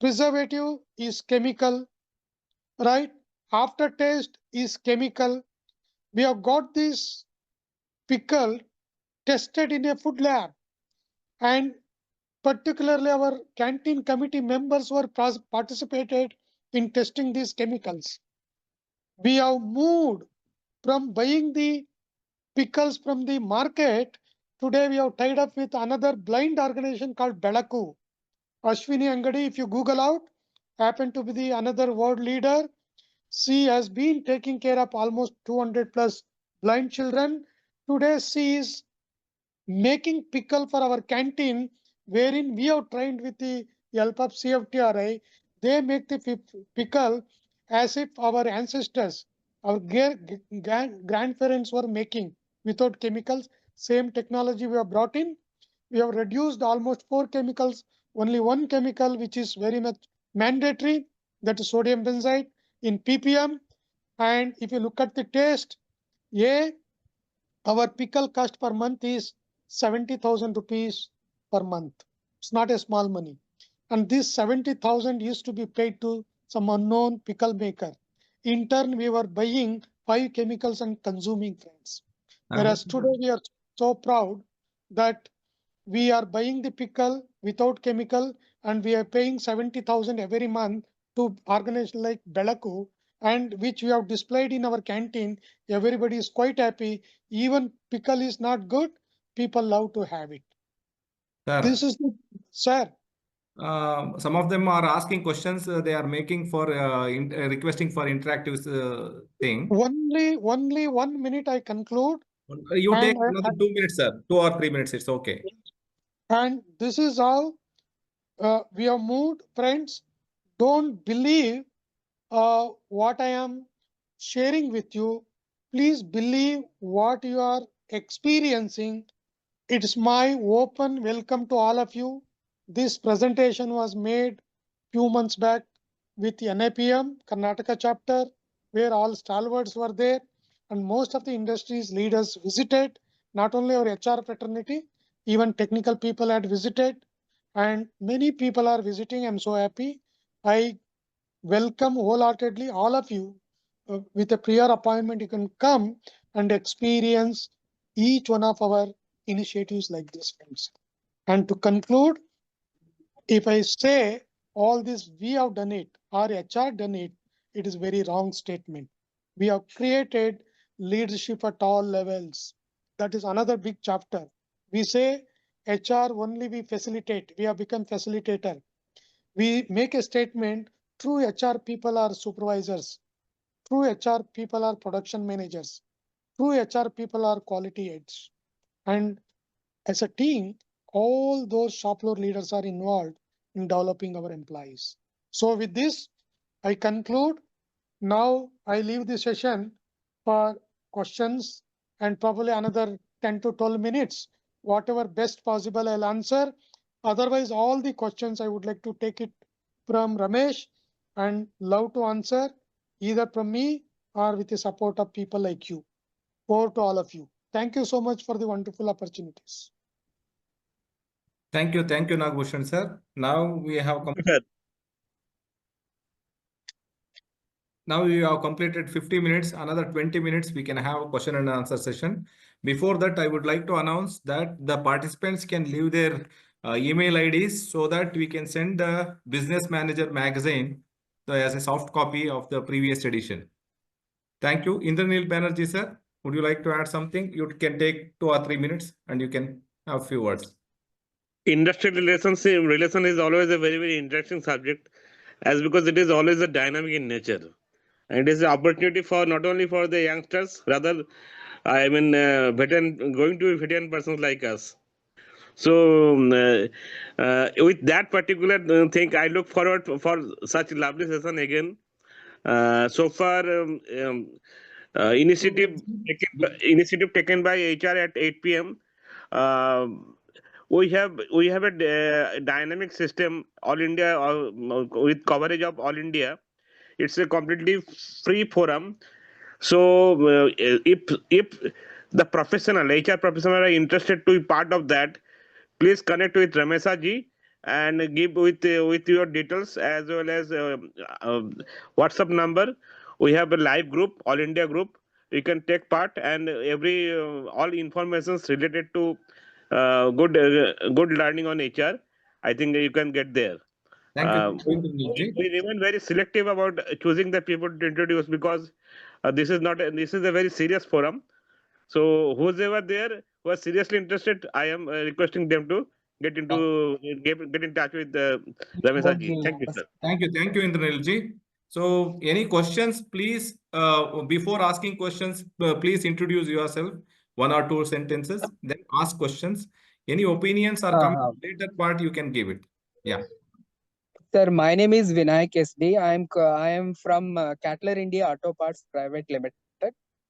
Preservative is chemical, right? Aftertaste is chemical. We have got this pickle tested in a food lab, and particularly our canteen committee members were participated in testing these chemicals. We have moved from buying the pickles from the market. Today we have tied up with another blind organization called Belaku. Ashwini Angadi, if you Google out, happen to be the another world leader. She has been taking care of almost 200 plus blind children. Today she is making pickle for our canteen, wherein we have trained with the help of CFTRI. They make the pickle as if our ancestors, our grandparents were making without chemicals. Same technology we have brought in. We have reduced almost 4 chemicals, only one chemical which is very much mandatory, that is sodium benzoate in ppm. And if you look at the taste, A, our pickle cost per month is 70,000 rupees per month. It's not a small money. And this 70,000 used to be paid to some unknown pickle maker. In turn, we were buying 5 chemicals and consuming, friends. Whereas today we are so proud that we are buying the pickle without chemical, and we are paying 70,000 every month to organizations like Belaku, and which we have displayed in our canteen. Everybody is quite happy. Even pickle is not good, people love to have it. Sir, This is the, sir. Some of them are asking questions. They are making for requesting for interactive thing. Only 1 minute I conclude. You take And, another 2 minutes, sir. 2 or 3 minutes. It's okay. and this is how we have moved, friends. Don't believe what I am sharing with you. Please believe what you are experiencing. It's my open welcome to all of you. This presentation was made few months back with the NIPM Karnataka chapter, where all stalwarts were there, and most of the industry's leaders visited. Not only our HR fraternity, even technical people had visited, and many people are visiting. I'm so happy. I welcome wholeheartedly all of you. With a prior appointment, you can come and experience each one of our initiatives like this, friends. And to conclude, if I say all this we have done it or HR done it, it is very wrong statement. We have created leadership at all levels. That is another big chapter. We say HR only we facilitate. We have become facilitator. We make a statement, true HR people are supervisors. True HR people are production managers. True HR people are quality heads. And as a team, all those shop floor leaders are involved in developing our employees. So with this, I conclude. Now I leave the session for questions and probably another 10 to 12 minutes. Whatever best possible, I'll answer. Otherwise, all the questions I would like to take it from Ramesh and love to answer either from me or with the support of people like you. Over to all of you. Thank you so much for the wonderful opportunities. Thank you, Nagabhushan sir. Now we have completed 50 minutes. Another 20 minutes, we can have a question and answer session. Before that, I would like to announce that the participants can leave their email IDs so that we can send the Business Manager magazine as a soft copy of the previous edition. Thank you. Indranil Banerjee sir, would you like to add something? You can take 2 or 3 minutes and you can have a few words. Industrial relation is always a very, very interesting subject, as because it is always a dynamic in nature. And it is an opportunity for not only for the youngsters, rather, I mean, veteran going to be veteran persons like us. So, with that particular thing, I look forward for such lovely session again. So far, initiative taken by HR at 8 p.m. Uh, we have a dynamic system, all India, with coverage of all India. It's a completely free forum. So if the professional HR professional are interested to be part of that, please connect with Ramesa ji and give with your details as well as uh, WhatsApp number. We have a live group, all India group. You can take part, and every all informations related to good learning on HR. I think you can get there. Thank you. We remain very selective about choosing the people to introduce, because this is a very serious forum. So whoever there who are seriously interested, I am requesting them to get in touch with Ramesa ji. Thank you, sir. Thank you, Indranil ji. So, any questions, please, before asking questions, please introduce yourself, 1 or 2 sentences, then ask questions. Any opinions or comments later part, you can give it. Yeah. Sir, my name is Vinayak SD. I am from Cattler India Auto Parts Private Limited.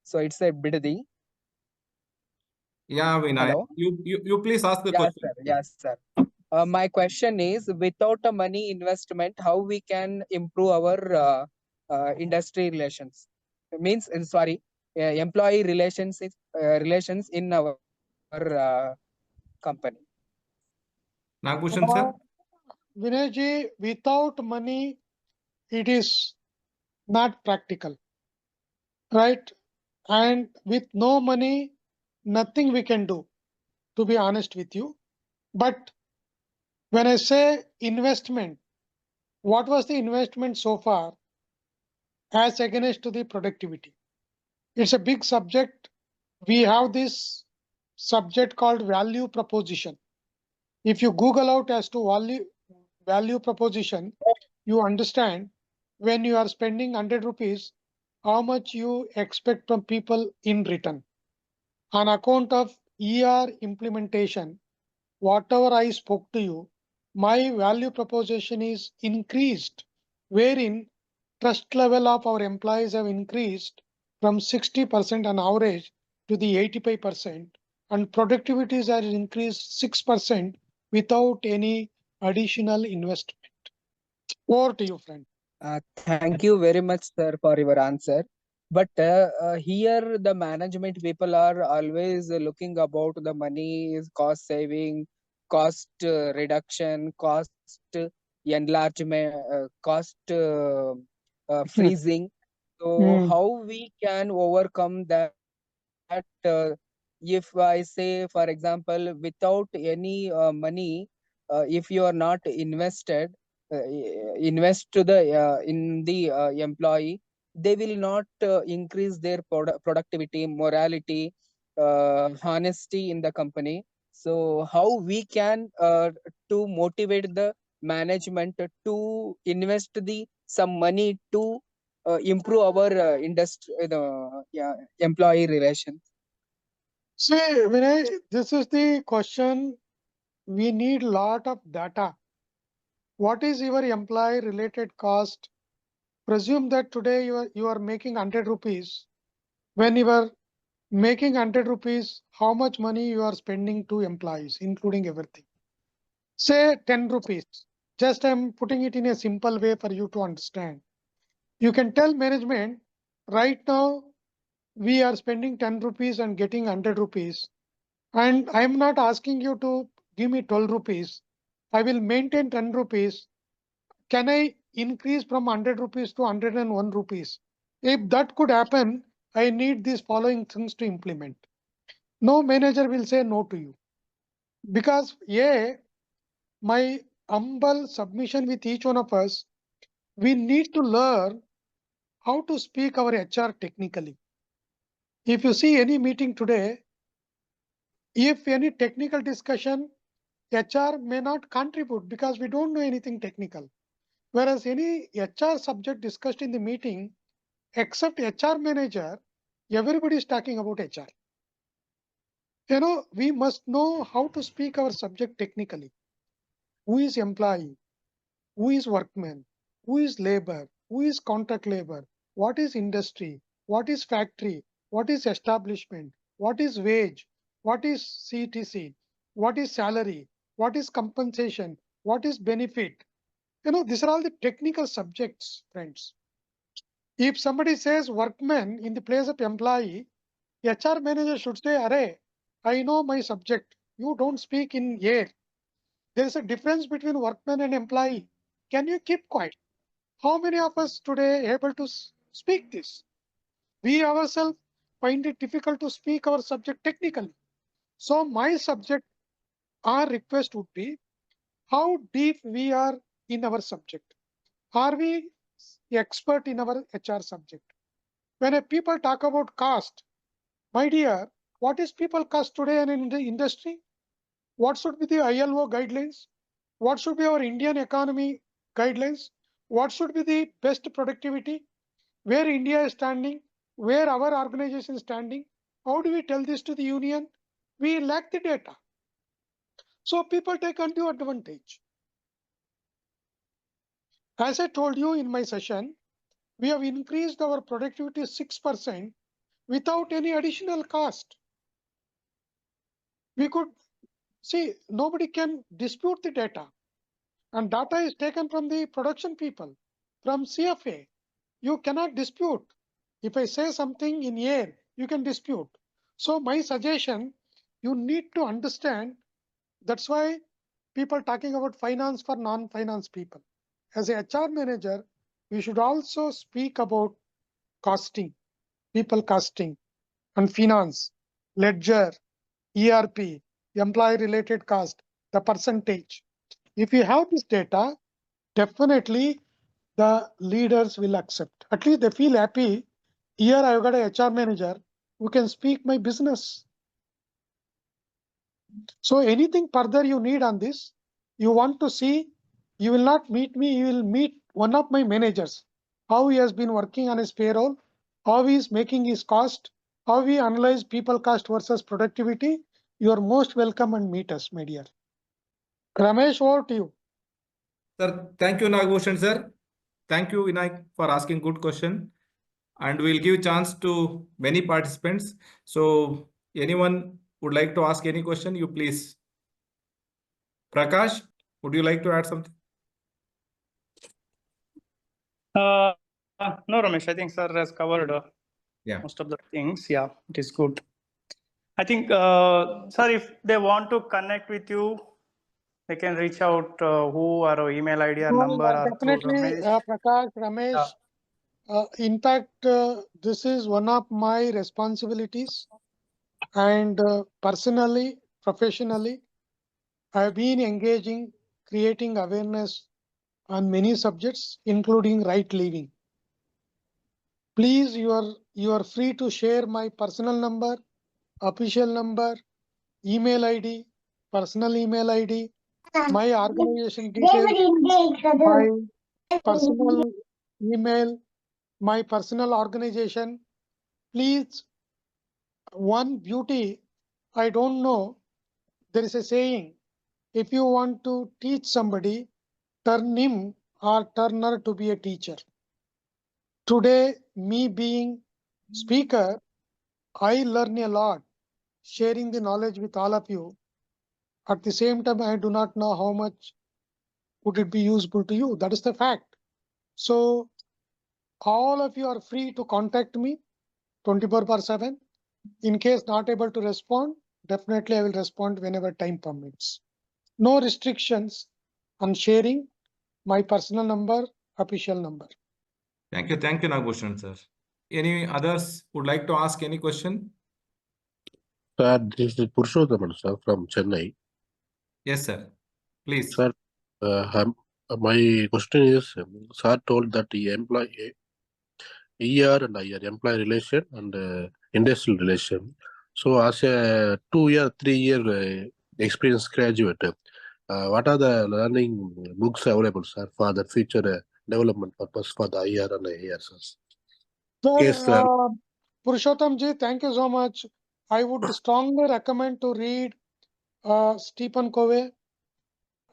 So it's a Bidadi. Yeah, Vinay. Hello. You please ask the Yes, question. sir. Yes, sir. My question is, without a money investment, how we can improve our industry relations? Means, employee relations in our company. Nagabhushan sir. Vinay ji, without money, it is not practical, right? And with no money, nothing we can do, to be honest with you. But when I say investment, what was the investment so far as against to the productivity? It's a big subject. We have this subject called value proposition. If you Google out as to value proposition, you understand when you are spending 100 rupees, how much you expect from people in return. On account of ER implementation, whatever I spoke to you, my value proposition is increased, wherein trust level of our employees have increased from 60% on average to the 85%, and productivities are increased 6% without any additional investment. Over to you, friend. Thank you very much, sir, for your answer. But here the management people are always looking about the money, cost saving, cost reduction, cost enlargement, cost freezing. So how we can overcome that? If I say, for example, without any money, if you are not invest to the in the employee, they will not increase their productivity, morality, honesty in the company. So how we can to motivate the management to invest the some money to improve our industry, employee relations? See, Vinay, this is the question. We need lot of data. What is your employee related cost? Presume that today you are making 100 rupees. When you are making 100 rupees, how much money you are spending to employees, including everything? Say 10 rupees. Just I'm putting it in a simple way for you to understand. You can tell management, right now we are spending 10 rupees and getting 100 rupees. And I'm not asking you to give me 12 rupees. I will maintain 10 rupees. Can I increase from 100 rupees to 101 rupees? If that could happen, I need these following things to implement. No manager will say no to you. Because, my humble submission with each one of us, we need to learn how to speak our HR technically. If you see any meeting today, if any technical discussion, HR may not contribute because we don't know anything technical. Whereas any HR subject discussed in the meeting, except HR manager, everybody is talking about HR. We must know how to speak our subject technically. Who is employee? Who is workman? Who is labor? Who is contract labor? What is industry? What is factory? What is establishment? What is wage? What is CTC? What is salary? What is compensation? What is benefit? These are all the technical subjects, friends. If somebody says workman in the place of employee, HR manager should say, Array, I know my subject. You don't speak in air. There is a difference between workman and employee. Can you keep quiet? How many of us today able to speak this? We ourselves find it difficult to speak our subject technically. So my subject, our request would be how deep we are in our subject. Are we expert in our HR subject? When people talk about caste, my dear, what is people caste today and in the industry? What should be the ILO guidelines? What should be our Indian economy guidelines? What should be the best productivity? Where India is standing? Where our organization is standing? How do we tell this to the union? We lack the data. So people take undue advantage. As I told you in my session, we have increased our productivity 6% without any additional cost. We could see nobody can dispute the data. And data is taken from the production people, from CFA. You cannot dispute. If I say something in air, you can dispute. So my suggestion, you need to understand, that's why people talking about finance for non-finance people. As a HR manager, we should also speak about costing, people costing, and finance, ledger, ERP, employee related cost, the percentage. If you have this data, definitely the leaders will accept. At least they feel happy. Here I've got a HR manager who can speak my business. So anything further you need on this, you want to see, you will not meet me, you will meet one of my managers, how he has been working on his payroll, how he is making his cost, how we analyze people cost versus productivity. You are most welcome and meet us, my dear. Ramesh, over to you. Sir, thank you, Nagabhushan sir. Thank you, Vinayak, for asking good question. And we'll give chance to many participants. So anyone would like to ask any question, you please. Prakash, would you like to add something? No, Ramesh, I think sir has covered Yeah. most of the things. Yeah, it is good. I think, sir, if they want to connect with you, they can reach out who or email ID or number or through Definitely, Ramesh. Prakash, Ramesh. In fact, this is one of my responsibilities. And personally, professionally, I have been engaging, creating awareness on many subjects, including right living. Please, you are free to share my personal number, official number, email ID, personal email ID, my organization details, my personal email, my personal organization. Please, one beauty, I don't know, there is a saying, if you want to teach somebody, turn him or turn her to be a teacher. Today, me being speaker, I learn a lot, sharing the knowledge with all of you. At the same time, I do not know how much would it be useful to you. That is the fact. So all of you are free to contact me 24/7. In case not able to respond, definitely I will respond whenever time permits. No restrictions on sharing my personal number, official number. Thank you, Nagabhushan sir. Any others would like to ask any question? Sir, this is Purushothaman, sir, from Chennai. Yes, sir. Please. Sir, my question is, sir told that the employee ER and IR, employee relation and industrial relation. So as a 2-year, 3-year experience graduate, what are the learning books available, sir, for the future development purpose for the IR and IR, sir? Yes, sir. Purushottam ji, thank you so much. I would strongly recommend to read Stephen Covey,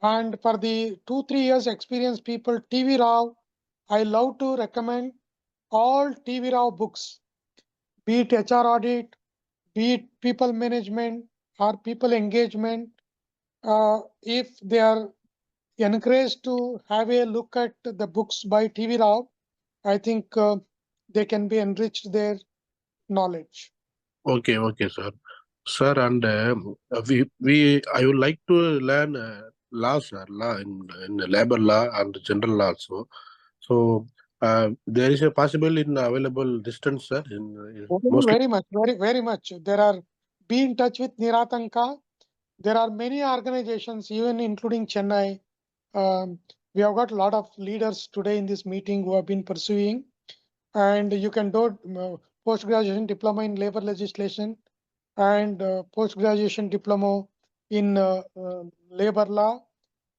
and for the 2-3 years experienced people, TV Rao. I love to recommend all TV Rao books, be it HR audit, be it people management or people engagement. If they are encouraged to have a look at the books by TV Rao, I think they can be enriched their knowledge. Okay, sir. Sir, and I would like to learn law, sir, law in labor law and general law also. So there is a possible in available distance, sir. Mostly. Very much, very much. Be in touch with NIRATHANKA. There are many organizations, even including Chennai. We have got a lot of leaders today in this meeting who have been pursuing, and you can do post-graduation diploma in labor legislation and post-graduation diploma in labor law.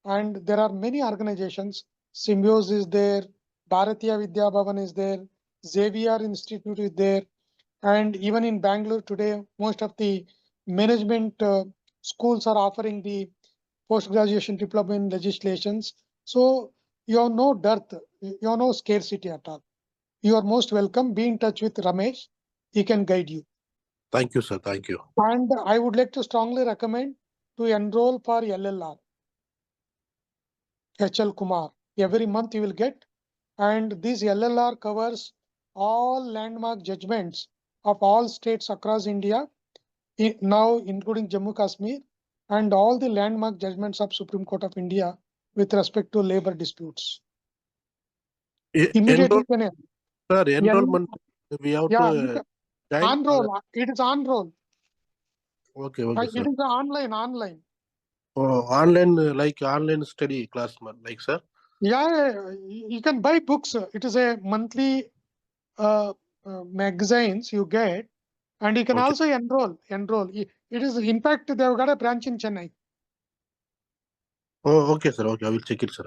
And there are many organizations. Symbiose is there, Bharatiya Vidya Bhavan is there, Xavier Institute is there, and even in Bangalore today, most of the management schools are offering the post-graduation diploma in legislations. So you have no dearth, you have no scarcity at all. You are most welcome. Be in touch with Ramesh. He can guide you. Thank you, sir. Thank you. And I would like to strongly recommend to enroll for LLR. HL Kumar. Every month you will get. And this LLR covers all landmark judgments of all states across India, now including Jammu Kashmir, and all the landmark judgments of Supreme Court of India with respect to labor disputes. Immediately, Sir, enrollment, we have to join. On roll. It is on roll. Okay, It sir. is online. Oh, online, like online study class, like, sir? Yeah, you can buy books. It is a monthly magazines you get, and you can also enroll. It is, in fact, they have got a branch in Chennai. Oh, okay, sir. Okay, I will check it, sir.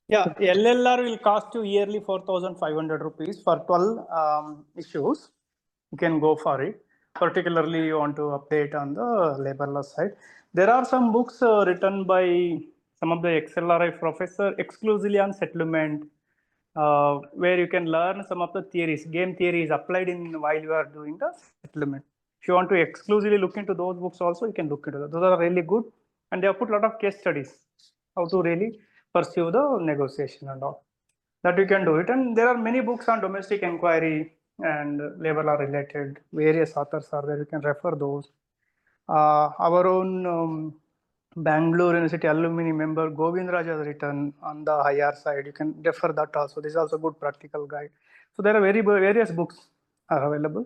Yeah, LLR will cost you yearly 4,500 rupees for 12 issues. You can go for it. Particularly, you want to update on the labor law side. There are some books written by some of the XLRI professor exclusively on settlement, where you can learn some of the theories, game theories applied in while you are doing the settlement. If you want to exclusively look into those books also, you can look into that. Those are really good, and they have put a lot of case studies how to really pursue the negotiation and all. That you can do it. And there are many books on domestic inquiry and labor law related. Various authors are there. You can refer those. Our own Bangalore University alumni member Govindraj has written on the higher side. You can refer that also. This is also a good practical guide. So there are various books are available.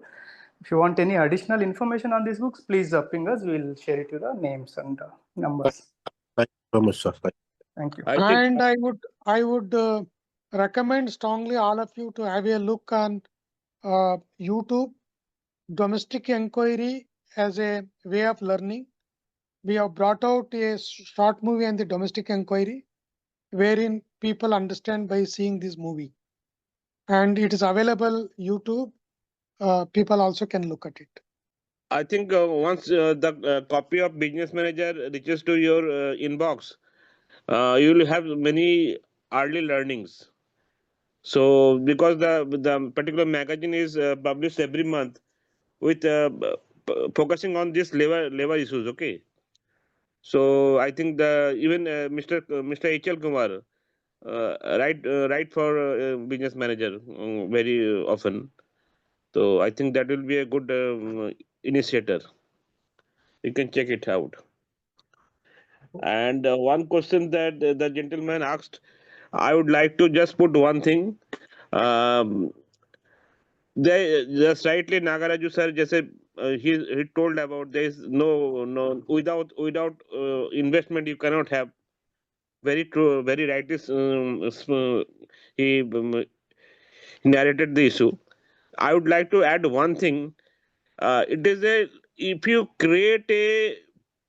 If you want any additional information on these books, please ping us. We will share it to the names and numbers. Thank you so much, sir. Thank you. And I would recommend strongly all of you to have a look on YouTube, Domestic Enquiry as a way of learning. We have brought out a short movie on the domestic inquiry, wherein people understand by seeing this movie. And it is available YouTube. People also can look at it. I think once the copy of Business Manager reaches to your inbox, you will have many early learnings. So because the particular magazine is published every month with focusing on this labor issues. Okay. So I think even Mr. H.L. Kumar write for Business Manager very often. So I think that will be a good initiator. You can check it out. And one question that the gentleman asked, I would like to just put one thing. They just rightly Nagaraju sir just said, he told about there is no without investment you cannot have. Very true, very right. He narrated the issue. I would like to add one thing. It is if you create a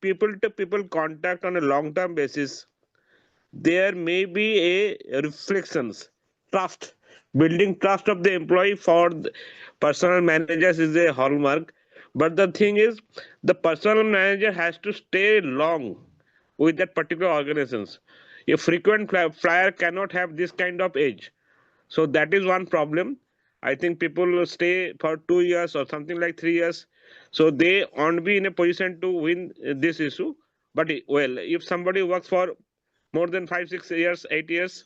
people to people contact on a long term basis, there may be a reflections, trust Building trust of the employee for the personal managers is a hallmark. But the thing is, the personal manager has to stay long with that particular organizations. A frequent flyer cannot have this kind of age. So that is one problem. I think people will stay for 2 years or something like 3 years. So they won't be in a position to win this issue. But well, if somebody works for more than 5, 6 years, 8 years,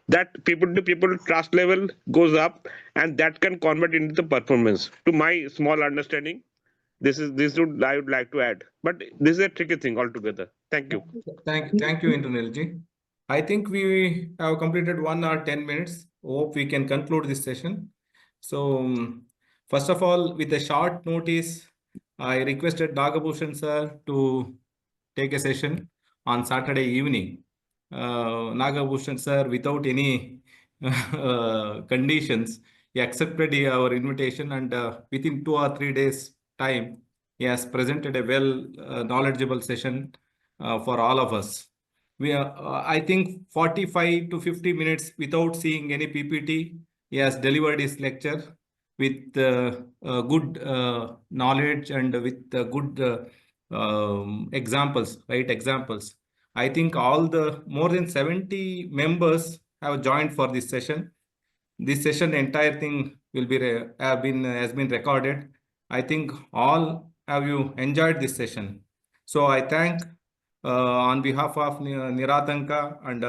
that people to people trust level goes up, and that can convert into the performance. To my small understanding, this would I would like to add. But this is a tricky thing altogether. Thank you. Thank you, Internalji. I think we have completed 1 or 10 minutes. Hope we can conclude this session. So, first of all, with a short notice, I requested Nagabhushan sir to take a session on Saturday evening. Nagabhushan sir, without any conditions, he accepted our invitation, and within 2 or 3 days time, he has presented a well knowledgeable session for all of us. We I think 45 to 50 minutes without seeing any PPT, he has delivered his lecture with good knowledge and with good examples, right? Examples. I think all the more than 70 members have joined for this session. This session, the entire thing will be has been recorded. I think all have you enjoyed this session. So I thank on behalf of NIRATHANKA and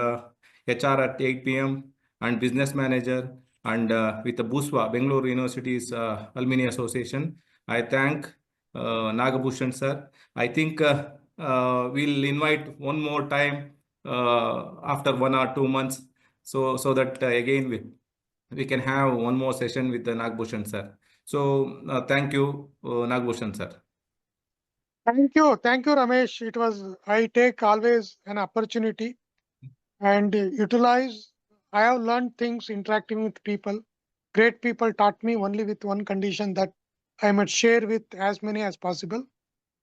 HR at 8 p.m. and business manager and with the BOSCH Bangalore University's Alumni Association. I thank Nagabhushan sir. I think we'll invite one more time after 1 or 2 months, so that again we can have one more session with the Nagabhushan sir. So thank you, Nagabhushan sir. Thank you, Ramesh. I take always an opportunity and utilize. I have learned things interacting with people. Great people taught me only with one condition, that I must share with as many as possible.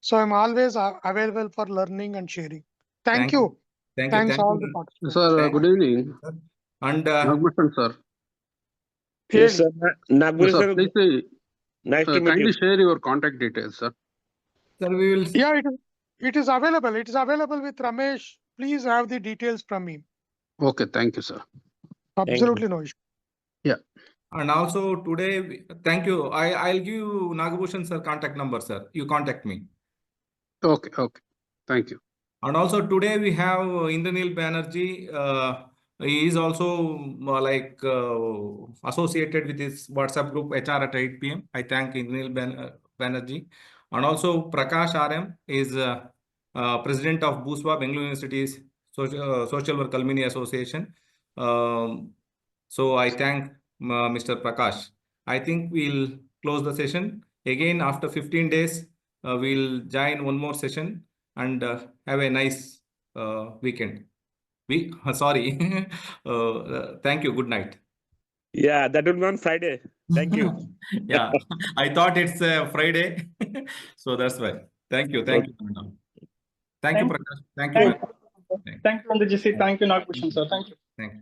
So I'm always available for learning and sharing. Thank you. Thanks all the participants. Sir, good evening. And Nagabhushan sir. Yes, sir. Nagpur Sir, sir, please nice to meet kindly you. share your contact details, sir. sir, we will. Yeah, it is available. It is available with Ramesh. Please have the details from him. Okay, thank you, sir. Absolutely no issue. Yeah. And also today, thank you. I'll give you Nagabhushan sir contact number, sir. You contact me. Okay. Thank you. And also today we have Indranil Banerjee. He is also associated with his WhatsApp group HR at 8 p.m. I thank Indranil Banerjee. And also Prakash RM is president of BOSCH Bangalore University's Social Work Alumni Association. So I thank Mr. Prakash. I think we'll close the session. Again, after 15 days, we'll join one more session and have a nice weekend. Sorry. Thank you. Good night. Yeah, that will be on Friday. Thank you. Yeah, I thought it's Friday. So that's why. Thank you. Thank you. Thank you, Prakash. Thank you. Thank you, Nandji. Thank you, Nagabhushan sir. Thank you. Thank you.